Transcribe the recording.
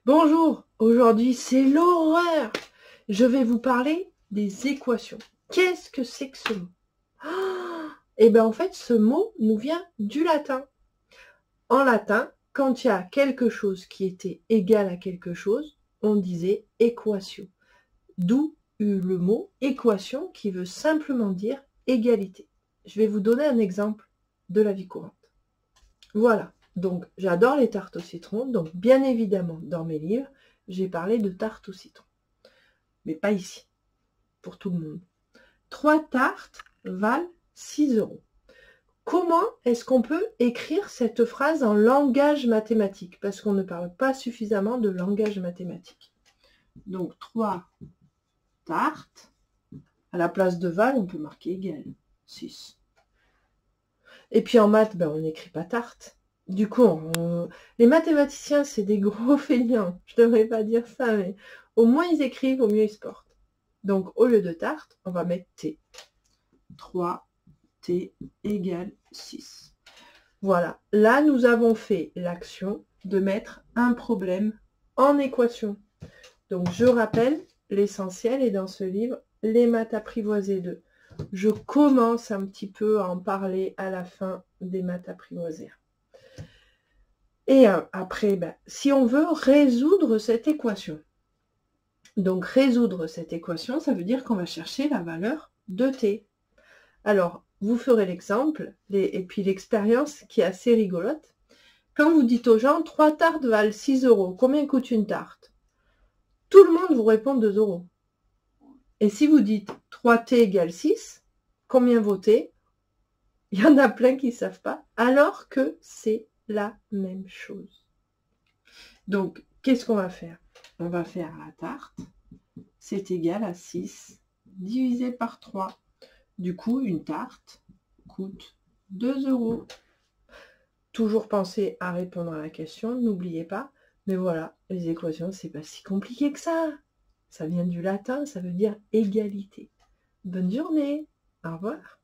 Bonjour, aujourd'hui c'est l'horreur. Je vais vous parler des équations. Qu'est-ce que c'est que ce mot? Eh bien en fait ce mot nous vient du latin. En latin, quand il y a quelque chose qui était égal à quelque chose, on disait équation. D'où le mot équation qui veut simplement dire égalité. Je vais vous donner un exemple de la vie courante. Voilà, donc j'adore les tartes au citron, donc bien évidemment dans mes livres, j'ai parlé de tartes au citron. Mais pas ici, pour tout le monde. 3 tartes valent 6 €. Comment est-ce qu'on peut écrire cette phrase en langage mathématique? Parce qu'on ne parle pas suffisamment de langage mathématique. Donc 3 tartes, à la place de val, on peut marquer égal, 6. Et puis en maths, on n'écrit pas tarte. Du coup, les mathématiciens, c'est des gros feignants. Je ne devrais pas dire ça, mais au moins ils écrivent, au mieux ils se portent. Donc, au lieu de tarte, on va mettre T. 3T égale 6. Voilà. Là, nous avons fait l'action de mettre un problème en équation. Donc, je rappelle, l'essentiel est dans ce livre, les maths apprivoisées 2. Je commence un petit peu à en parler à la fin des maths apprivoisées. Et après, si on veut résoudre cette équation, donc résoudre cette équation, ça veut dire qu'on va chercher la valeur de t. Alors, vous ferez l'exemple, et puis l'expérience qui est assez rigolote. Quand vous dites aux gens, 3 tartes valent 6 €, combien coûte une tarte? Tout le monde vous répond 2 €. Et si vous dites 3t égale 6, combien vaut t? Il y en a plein qui ne savent pas, alors que c'est la même chose. Donc, qu'est-ce qu'on va faire? On va faire la tarte, c'est égal à 6 divisé par 3. Du coup, une tarte coûte 2 €. Toujours penser à répondre à la question, n'oubliez pas. Mais voilà, les équations, c'est pas si compliqué que ça. Ça vient du latin, ça veut dire égalité. Bonne journée, au revoir.